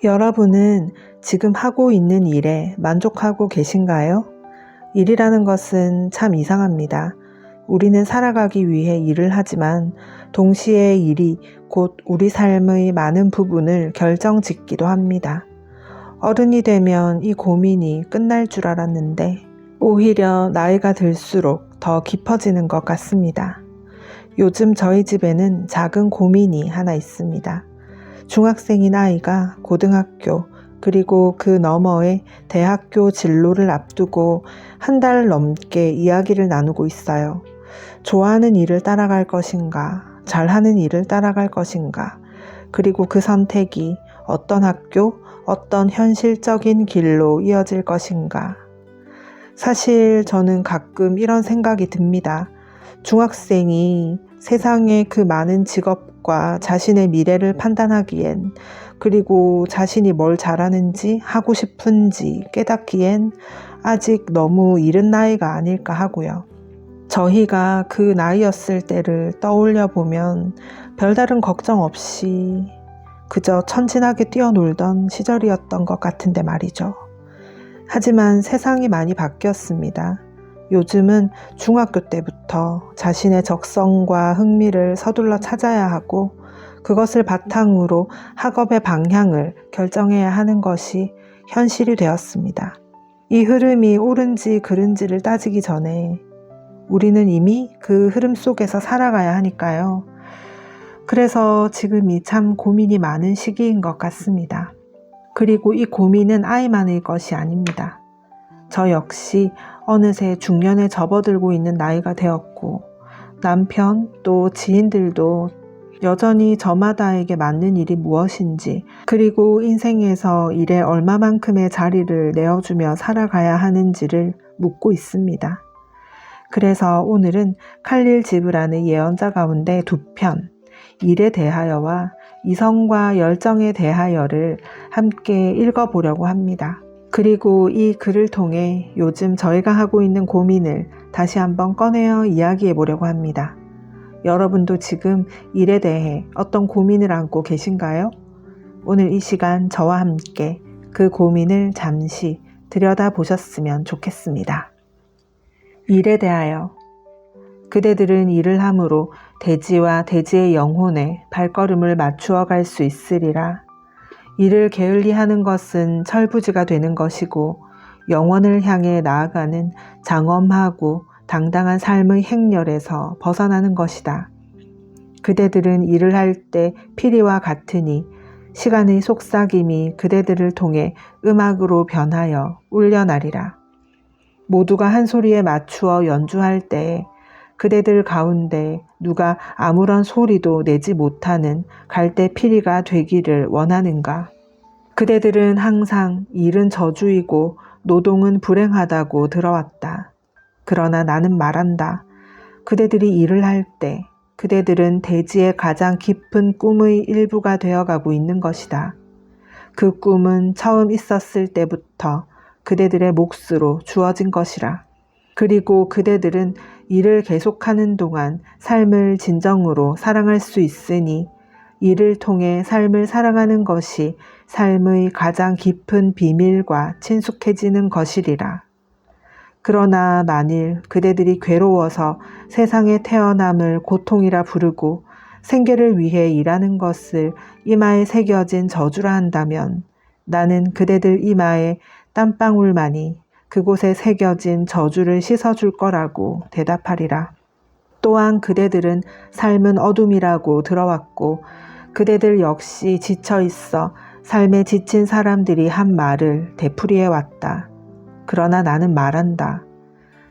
여러분은 지금 하고 있는 일에 만족하고 계신가요? 일이라는 것은 참 이상합니다. 우리는 살아가기 위해 일을 하지만 동시에 일이 곧 우리 삶의 많은 부분을 결정짓기도 합니다. 어른이 되면 이 고민이 끝날 줄 알았는데 오히려 나이가 들수록 더 깊어지는 것 같습니다. 요즘 저희 집에는 작은 고민이 하나 있습니다. 중학생인 아이가 고등학교 그리고 그 너머의 대학교 진로를 앞두고 한 달 넘게 이야기를 나누고 있어요. 좋아하는 일을 따라갈 것인가, 잘하는 일을 따라갈 것인가, 그리고 그 선택이 어떤 학교, 어떤 현실적인 길로 이어질 것인가. 사실 저는 가끔 이런 생각이 듭니다. 중학생이 세상의 그 많은 직업과 자신의 미래를 판단하기엔, 그리고 자신이 뭘 잘하는지 하고 싶은지 깨닫기엔 아직 너무 이른 나이가 아닐까 하고요. 저희가 그 나이였을 때를 떠올려 보면 별다른 걱정 없이 그저 천진하게 뛰어놀던 시절이었던 것 같은데 말이죠. 하지만 세상이 많이 바뀌었습니다. 요즘은 중학교 때부터 자신의 적성과 흥미를 서둘러 찾아야 하고 그것을 바탕으로 학업의 방향을 결정해야 하는 것이 현실이 되었습니다. 이 흐름이 옳은지 그른지를 따지기 전에 우리는 이미 그 흐름 속에서 살아가야 하니까요. 그래서 지금이 참 고민이 많은 시기인 것 같습니다. 그리고 이 고민은 아이만의 것이 아닙니다. 저 역시 어느새 중년에 접어들고 있는 나이가 되었고 남편 또 지인들도 여전히 저마다에게 맞는 일이 무엇인지 그리고 인생에서 일에 얼마만큼의 자리를 내어주며 살아가야 하는지를 묻고 있습니다. 그래서 오늘은 칼릴 지브란의 예언자 가운데 2편, 일에 대하여와 이성과 열정에 대하여를 함께 읽어보려고 합니다. 그리고 이 글을 통해 요즘 저희가 하고 있는 고민을 다시 한번 꺼내어 이야기해 보려고 합니다. 여러분도 지금 일에 대해 어떤 고민을 안고 계신가요? 오늘 이 시간 저와 함께 그 고민을 잠시 들여다보셨으면 좋겠습니다. 일에 대하여 그대들은 일을 함으로 대지와 대지의 영혼에 발걸음을 맞추어 갈 수 있으리라. 일을 게을리하는 것은 철부지가 되는 것이고 영원을 향해 나아가는 장엄하고 당당한 삶의 행렬에서 벗어나는 것이다. 그대들은 일을 할 때 피리와 같으니 시간의 속삭임이 그대들을 통해 음악으로 변하여 울려나리라. 모두가 한 소리에 맞추어 연주할 때 그대들 가운데 누가 아무런 소리도 내지 못하는 갈대 피리가 되기를 원하는가? 그대들은 항상 일은 저주이고 노동은 불행하다고 들어왔다. 그러나 나는 말한다. 그대들이 일을 할 때 그대들은 대지의 가장 깊은 꿈의 일부가 되어가고 있는 것이다. 그 꿈은 처음 있었을 때부터 그대들의 몫으로 주어진 것이라. 그리고 그대들은 일을 계속하는 동안 삶을 진정으로 사랑할 수 있으니 일을 통해 삶을 사랑하는 것이 삶의 가장 깊은 비밀과 친숙해지는 것이리라. 그러나 만일 그대들이 괴로워서 세상에 태어남을 고통이라 부르고 생계를 위해 일하는 것을 이마에 새겨진 저주라 한다면 나는 그대들 이마에 땀방울만이 그곳에 새겨진 저주를 씻어줄 거라고 대답하리라. 또한 그대들은 삶은 어둠이라고 들어왔고 그대들 역시 지쳐 있어 삶에 지친 사람들이 한 말을 되풀이해 왔다. 그러나 나는 말한다.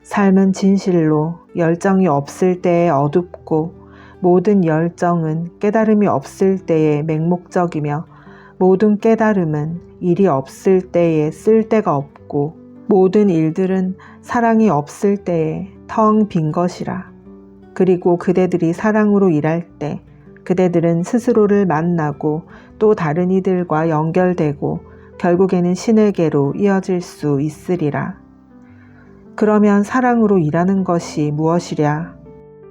삶은 진실로 열정이 없을 때에 어둡고 모든 열정은 깨달음이 없을 때에 맹목적이며 모든 깨달음은 일이 없을 때에 쓸데가 없고 모든 일들은 사랑이 없을 때에 텅 빈 것이라. 그리고 그대들이 사랑으로 일할 때 그대들은 스스로를 만나고 또 다른 이들과 연결되고 결국에는 신에게로 이어질 수 있으리라. 그러면 사랑으로 일하는 것이 무엇이랴?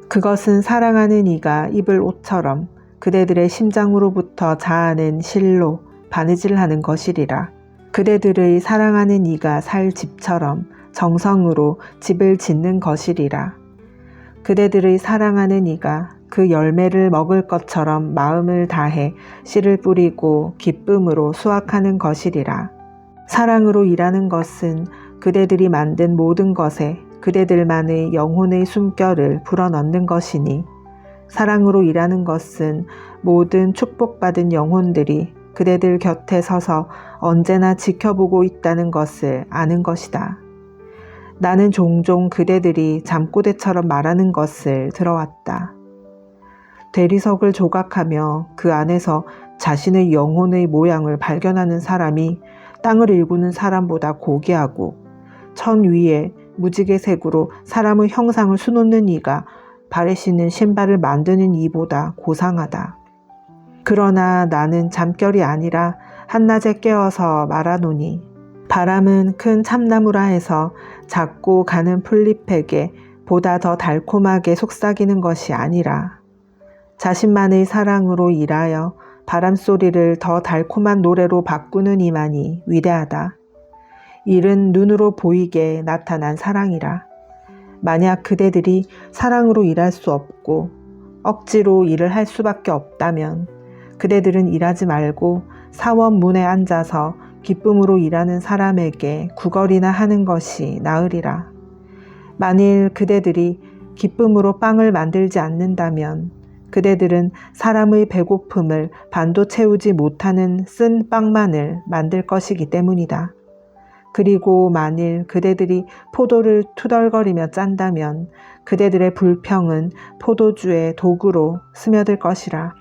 그것은 사랑하는 이가 입을 옷처럼 그대들의 심장으로부터 자아낸 실로 바느질하는 것이리라. 그대들의 사랑하는 이가 살 집처럼 정성으로 집을 짓는 것이리라. 그대들의 사랑하는 이가 그 열매를 먹을 것처럼 마음을 다해 씨를 뿌리고 기쁨으로 수확하는 것이리라. 사랑으로 일하는 것은 그대들이 만든 모든 것에 그대들만의 영혼의 숨결을 불어넣는 것이니, 사랑으로 일하는 것은 모든 축복받은 영혼들이 그대들 곁에 서서 언제나 지켜보고 있다는 것을 아는 것이다. 나는 종종 그대들이 잠꼬대처럼 말하는 것을 들어왔다. 대리석을 조각하며 그 안에서 자신의 영혼의 모양을 발견하는 사람이 땅을 일구는 사람보다 고귀하고, 천 위에 무지개색으로 사람의 형상을 수놓는 이가 발에 신는 신발을 만드는 이보다 고상하다. 그러나 나는 잠결이 아니라 한낮에 깨어서 말하노니, 바람은 큰 참나무라 해서 작고 가는 풀잎에게 보다 더 달콤하게 속삭이는 것이 아니라, 자신만의 사랑으로 일하여 바람소리를 더 달콤한 노래로 바꾸는 이만이 위대하다. 일은 눈으로 보이게 나타난 사랑이라. 만약 그대들이 사랑으로 일할 수 없고 억지로 일을 할 수밖에 없다면 그대들은 일하지 말고 사원 문에 앉아서 기쁨으로 일하는 사람에게 구걸이나 하는 것이 나으리라. 만일 그대들이 기쁨으로 빵을 만들지 않는다면 그대들은 사람의 배고픔을 반도 채우지 못하는 쓴 빵만을 만들 것이기 때문이다. 그리고 만일 그대들이 포도를 투덜거리며 짠다면 그대들의 불평은 포도주의 도구로 스며들 것이라.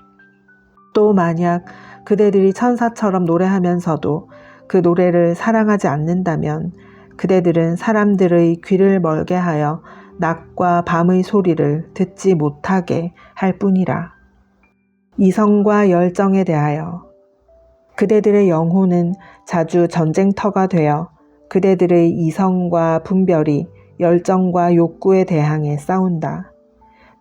또 만약 그대들이 천사처럼 노래하면서도 그 노래를 사랑하지 않는다면 그대들은 사람들의 귀를 멀게 하여 낮과 밤의 소리를 듣지 못하게 할 뿐이라. 이성과 열정에 대하여 그대들의 영혼은 자주 전쟁터가 되어 그대들의 이성과 분별이 열정과 욕구에 대항해 싸운다.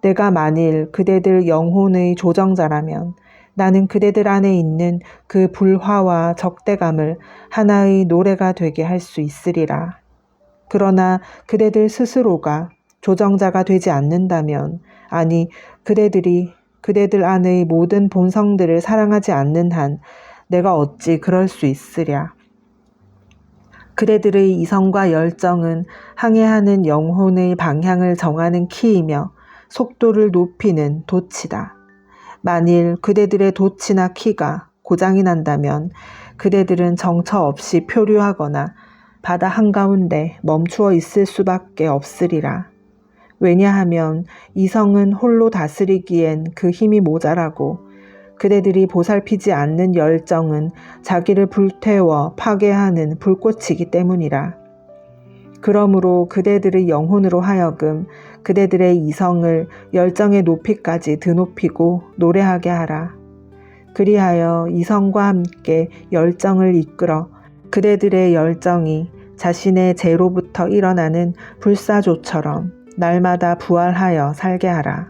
내가 만일 그대들 영혼의 조정자라면 나는 그대들 안에 있는 그 불화와 적대감을 하나의 노래가 되게 할 수 있으리라. 그러나 그대들 스스로가 조정자가 되지 않는다면, 아니 그대들이 그대들 안의 모든 본성들을 사랑하지 않는 한 내가 어찌 그럴 수 있으랴. 그대들의 이성과 열정은 항해하는 영혼의 방향을 정하는 키이며 속도를 높이는 돛이다. 만일 그대들의 돛이나 키가 고장이 난다면 그대들은 정처 없이 표류하거나 바다 한가운데 멈추어 있을 수밖에 없으리라. 왜냐하면 이성은 홀로 다스리기엔 그 힘이 모자라고, 그대들이 보살피지 않는 열정은 자기를 불태워 파괴하는 불꽃이기 때문이라. 그러므로 그대들의 영혼으로 하여금 그대들의 이성을 열정의 높이까지 드높이고 노래하게 하라. 그리하여 이성과 함께 열정을 이끌어 그대들의 열정이 자신의 재로부터 일어나는 불사조처럼 날마다 부활하여 살게 하라.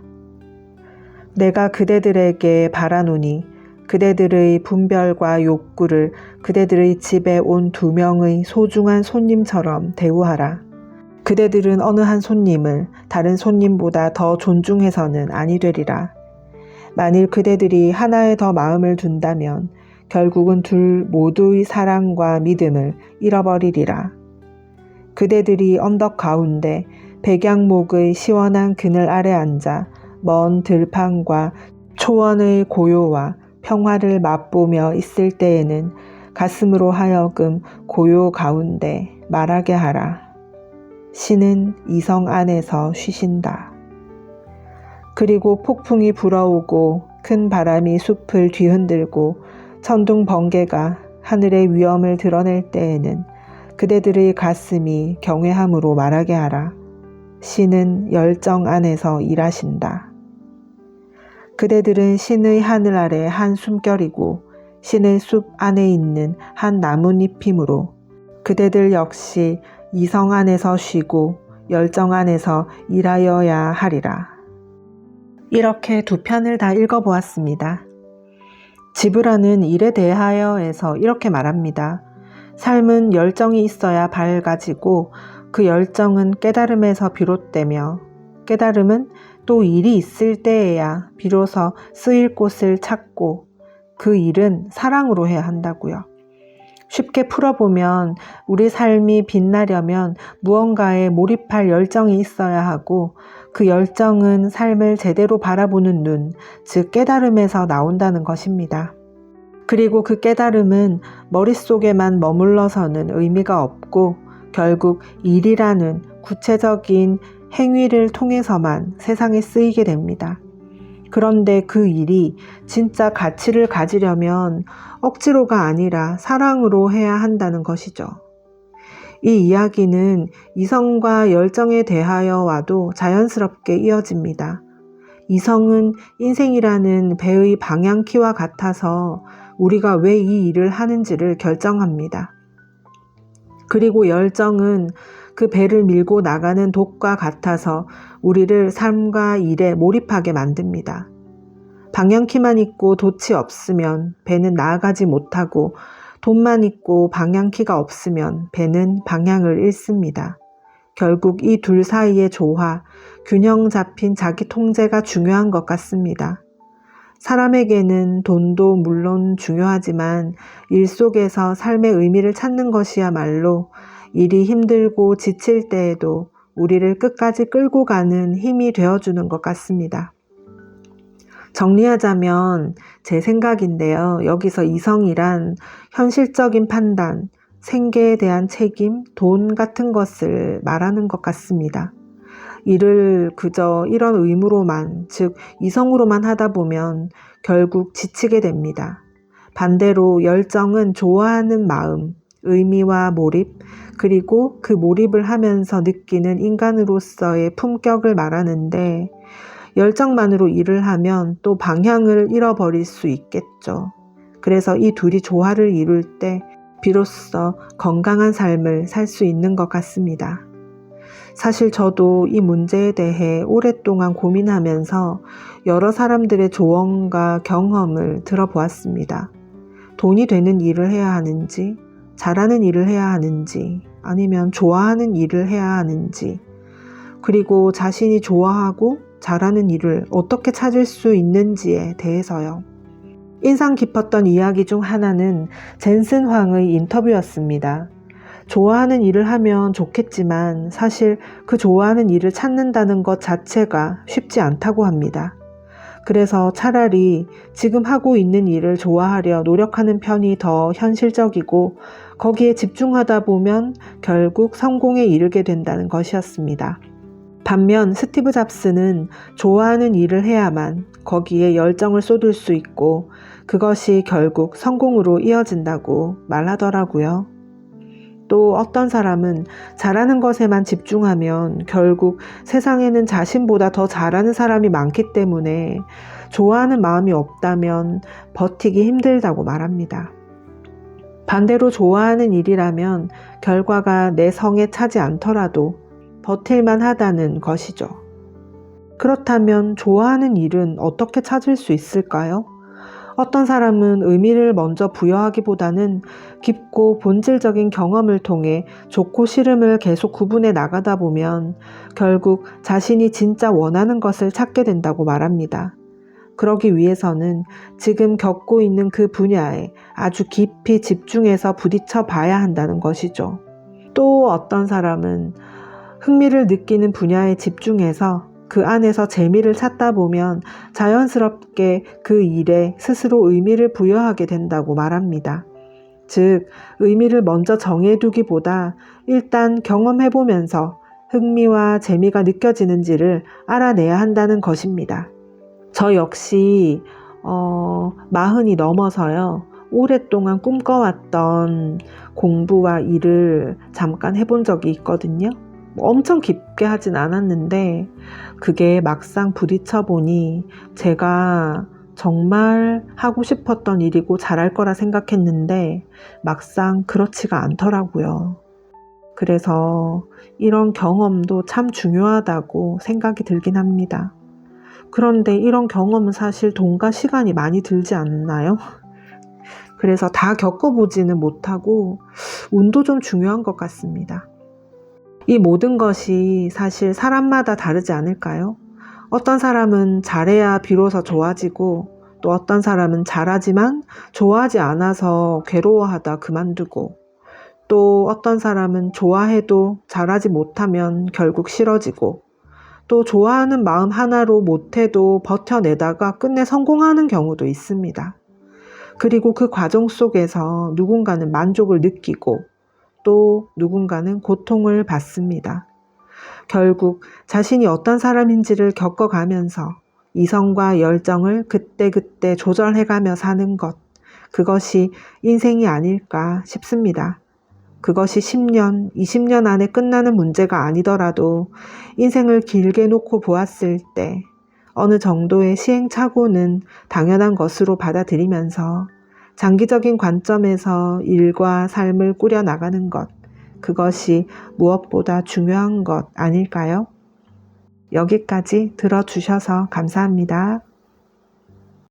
내가 그대들에게 바라노니 그대들의 분별과 욕구를 그대들의 집에 온 2명의 소중한 손님처럼 대우하라. 그대들은 어느 한 손님을 다른 손님보다 더 존중해서는 아니 되리라. 만일 그대들이 하나에 더 마음을 둔다면 결국은 둘 모두의 사랑과 믿음을 잃어버리리라. 그대들이 언덕 가운데 백양목의 시원한 그늘 아래 앉아 먼 들판과 초원의 고요와 평화를 맛보며 있을 때에는 가슴으로 하여금 고요 가운데 말하게 하라. 신은 이성 안에서 쉬신다. 그리고 폭풍이 불어오고 큰 바람이 숲을 뒤흔들고 천둥 번개가 하늘의 위엄을 드러낼 때에는 그대들의 가슴이 경외함으로 말하게 하라. 신은 열정 안에서 일하신다. 그대들은 신의 하늘 아래 한 숨결이고 신의 숲 안에 있는 한 나뭇잎이므로 그대들 역시 이성 안에서 쉬고 열정 안에서 일하여야 하리라. 이렇게 2편을 다 읽어보았습니다. 지브라는 일에 대하여에서 이렇게 말합니다. 삶은 열정이 있어야 밝아지고 그 열정은 깨달음에서 비롯되며 깨달음은 또 일이 있을 때에야 비로소 쓰일 곳을 찾고 그 일은 사랑으로 해야 한다고요. 쉽게 풀어보면 우리 삶이 빛나려면 무언가에 몰입할 열정이 있어야 하고 그 열정은 삶을 제대로 바라보는 눈, 즉 깨달음에서 나온다는 것입니다. 그리고 그 깨달음은 머릿속에만 머물러서는 의미가 없고 결국 일이라는 구체적인 행위를 통해서만 세상에 쓰이게 됩니다. 그런데 그 일이 진짜 가치를 가지려면 억지로가 아니라 사랑으로 해야 한다는 것이죠. 이 이야기는 이성과 열정에 대하여와도 자연스럽게 이어집니다. 이성은 인생이라는 배의 방향키와 같아서 우리가 왜 이 일을 하는지를 결정합니다. 그리고 열정은 그 배를 밀고 나가는 독과 같아서 우리를 삶과 일에 몰입하게 만듭니다. 방향키만 있고 돛이 없으면 배는 나아가지 못하고 돛만 있고 방향키가 없으면 배는 방향을 잃습니다. 결국 이 둘 사이의 조화, 균형 잡힌 자기 통제가 중요한 것 같습니다. 사람에게는 돈도 물론 중요하지만 일 속에서 삶의 의미를 찾는 것이야말로 일이 힘들고 지칠 때에도 우리를 끝까지 끌고 가는 힘이 되어주는 것 같습니다. 정리하자면 제 생각인데요. 여기서 이성이란 현실적인 판단, 생계에 대한 책임, 돈 같은 것을 말하는 것 같습니다. 일을 그저 이런 의무로만, 즉 이성으로만 하다 보면 결국 지치게 됩니다. 반대로 열정은 좋아하는 마음, 의미와 몰입, 그리고 그 몰입을 하면서 느끼는 인간으로서의 품격을 말하는데 열정만으로 일을 하면 또 방향을 잃어버릴 수 있겠죠. 그래서 이 둘이 조화를 이룰 때 비로소 건강한 삶을 살 수 있는 것 같습니다. 사실 저도 이 문제에 대해 오랫동안 고민하면서 여러 사람들의 조언과 경험을 들어보았습니다. 돈이 되는 일을 해야 하는지, 잘하는 일을 해야 하는지, 아니면 좋아하는 일을 해야 하는지, 그리고 자신이 좋아하고 잘하는 일을 어떻게 찾을 수 있는지에 대해서요. 인상 깊었던 이야기 중 하나는 젠슨 황의 인터뷰였습니다. 좋아하는 일을 하면 좋겠지만 사실 그 좋아하는 일을 찾는다는 것 자체가 쉽지 않다고 합니다. 그래서 차라리 지금 하고 있는 일을 좋아하려 노력하는 편이 더 현실적이고 거기에 집중하다 보면 결국 성공에 이르게 된다는 것이었습니다. 반면 스티브 잡스는 좋아하는 일을 해야만 거기에 열정을 쏟을 수 있고 그것이 결국 성공으로 이어진다고 말하더라고요. 또 어떤 사람은 잘하는 것에만 집중하면 결국 세상에는 자신보다 더 잘하는 사람이 많기 때문에 좋아하는 마음이 없다면 버티기 힘들다고 말합니다. 반대로 좋아하는 일이라면 결과가 내 성에 차지 않더라도 버틸만 하다는 것이죠. 그렇다면 좋아하는 일은 어떻게 찾을 수 있을까요? 어떤 사람은 의미를 먼저 부여하기보다는 깊고 본질적인 경험을 통해 좋고 싫음을 계속 구분해 나가다 보면 결국 자신이 진짜 원하는 것을 찾게 된다고 말합니다. 그러기 위해서는 지금 겪고 있는 그 분야에 아주 깊이 집중해서 부딪혀 봐야 한다는 것이죠. 또 어떤 사람은 흥미를 느끼는 분야에 집중해서 그 안에서 재미를 찾다 보면 자연스럽게 그 일에 스스로 의미를 부여하게 된다고 말합니다. 즉, 의미를 먼저 정해두기보다 일단 경험해보면서 흥미와 재미가 느껴지는지를 알아내야 한다는 것입니다. 저 역시 40이 넘어서요. 오랫동안 꿈꿔왔던 공부와 일을 잠깐 해본 적이 있거든요. 엄청 깊게 하진 않았는데 그게 막상 부딪혀 보니 제가 정말 하고 싶었던 일이고 잘할 거라 생각했는데 막상 그렇지가 않더라고요. 그래서 이런 경험도 참 중요하다고 생각이 들긴 합니다. 그런데 이런 경험은 사실 돈과 시간이 많이 들지 않나요? 그래서 다 겪어보지는 못하고 운도 좀 중요한 것 같습니다. 이 모든 것이 사실 사람마다 다르지 않을까요? 어떤 사람은 잘해야 비로소 좋아지고 또 어떤 사람은 잘하지만 좋아하지 않아서 괴로워하다 그만두고 또 어떤 사람은 좋아해도 잘하지 못하면 결국 싫어지고 또 좋아하는 마음 하나로 못해도 버텨내다가 끝내 성공하는 경우도 있습니다. 그리고 그 과정 속에서 누군가는 만족을 느끼고 또 누군가는 고통을 받습니다. 결국 자신이 어떤 사람인지를 겪어가면서 이성과 열정을 그때그때 조절해가며 사는 것, 그것이 인생이 아닐까 싶습니다. 그것이 10년, 20년 안에 끝나는 문제가 아니더라도 인생을 길게 놓고 보았을 때 어느 정도의 시행착오는 당연한 것으로 받아들이면서 장기적인 관점에서 일과 삶을 꾸려나가는 것, 그것이 무엇보다 중요한 것 아닐까요? 여기까지 들어주셔서 감사합니다.